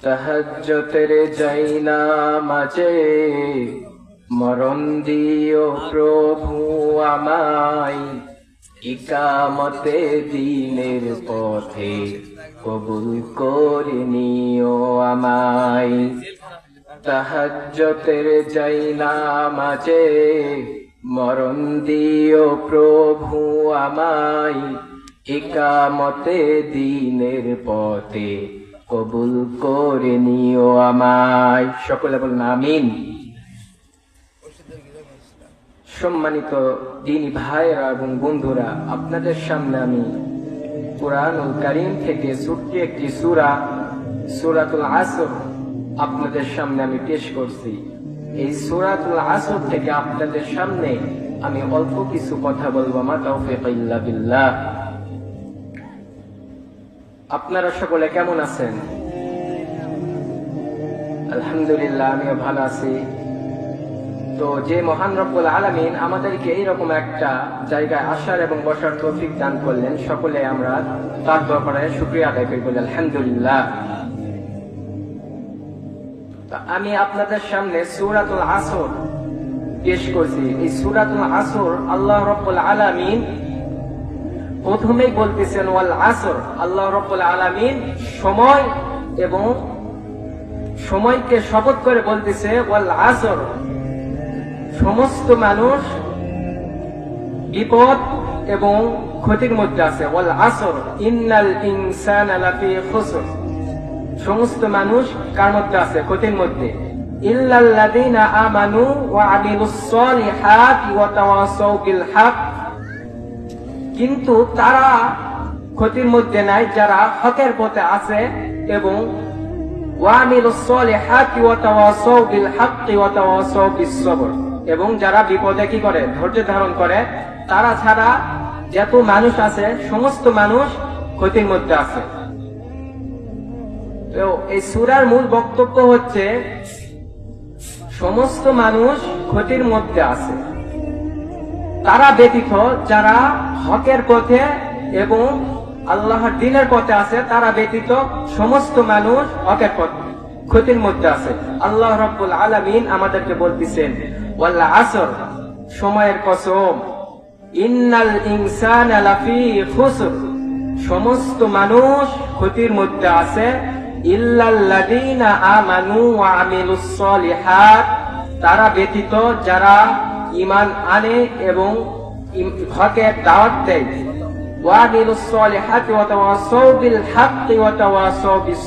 তাহাজ্জুদের যাইনা মাঝে মরণ দিও প্রভু আমায়, ইকামতে দ্বীনের পথে কবুল করে নিও আমায়। তাহাজ্জুদের যাইনা মাঝে মরণ দিও প্রভু আমায়, ইকামতে দ্বীনের পথে কবুল করে নিও আমায়। সকলে বলুন আমিন। সম্মানিত দ্বীনী ভাইরা এবং বন্ধুরা, আপনাদের সামনে আমি কুরআনুল কারীম থেকে ছোট্ট একটি সূরা, সূরাতুল আসর আপনাদের সামনে আমি পেশ করছি। এই সূরাতুল আসর থেকে আপনাদের সামনে আমি অল্প কিছু কথা বলবো। মা তাওফীক ইল্লা বিল্লাহ। আপনারা সকলে কেমন আছেন? আলহামদুলিল্লাহ, আমিও ভালো আছি। তো যে মহান রব্বুল আলামিন আমাদেরকে এইরকম একটা জায়গায় আসার এবং বসার তৌফিক দান করলেন, সকলে আমরা তার দরবারে শুকরিয়া আদায় করি, বলি আলহামদুলিল্লাহ। আমি আপনাদের সামনে সূরাতুল আসর পেশ করছি। এই সূরাতুল আসর আল্লাহ রব্বুল আলামিন প্রথমেই বলতেছেন ওয়াল আসর। আল্লাহ রব্বুল আলামিন সময় এবং সময়কে শপথ করে বলতেছে ওয়াল আসর, সমস্ত মানুষ বিপদ এবং ক্ষতির মধ্যে আছে। ওয়াল আসর ইন্নাল ইনসানা লাফি খুসর, সমস্ত মানুষ কার মধ্যে আছে? ক্ষতির মধ্যে। ইল্লাল্লাযীনা আমানু ওয়া আমিলুস সলিহাতি ওয়া তাওয়াসাউ বিল হক, কিন্তু তারা ক্ষতির মধ্যে নাই যারা হকের পথে আছে এবং ওয়া আমিলুস সলিহাতি ওয়া তাওয়াসাউ বিল হক ওয়া তাওয়াসাউ বিস সবর, এবং যারা বিপদে কি করে? ধৈর্য ধারণ করে। তারা ছাড়া যত মানুষ আছে সমস্ত মানুষ ক্ষতির মধ্যে আছে। তো এই সূরার মূল বক্তব্য হচ্ছে সমস্ত মানুষ ক্ষতির মধ্যে আছে, তারা ব্যতীত যারা হকের পথে এবং আল্লাহর দ্বীনের পথে আছে, তারা ব্যতীত সমস্ত মানুষ হকের পথে ক্ষতির মধ্যে আছে। আল্লাহ রাব্বুল আলামিন আমাদেরকে বলতেছেন ওয়াল আসর, সময়ের কসম, ইন্নাল ইনসানা লাফি খুসর, সমস্ত মানুষ ক্ষতির মধ্যে আছে। ইল্লাল্লাযীনা আমানু ওয়া আমিলুস সলিহাত, তারা ব্যতীত যারা ঈমান আনে এবং হকের দাওয়াত দেয়। ওয়া আমিলুস সলিহাতি ওয়া তাওয়াসাউ বিল হক ওয়া তাওয়াসাউ বিস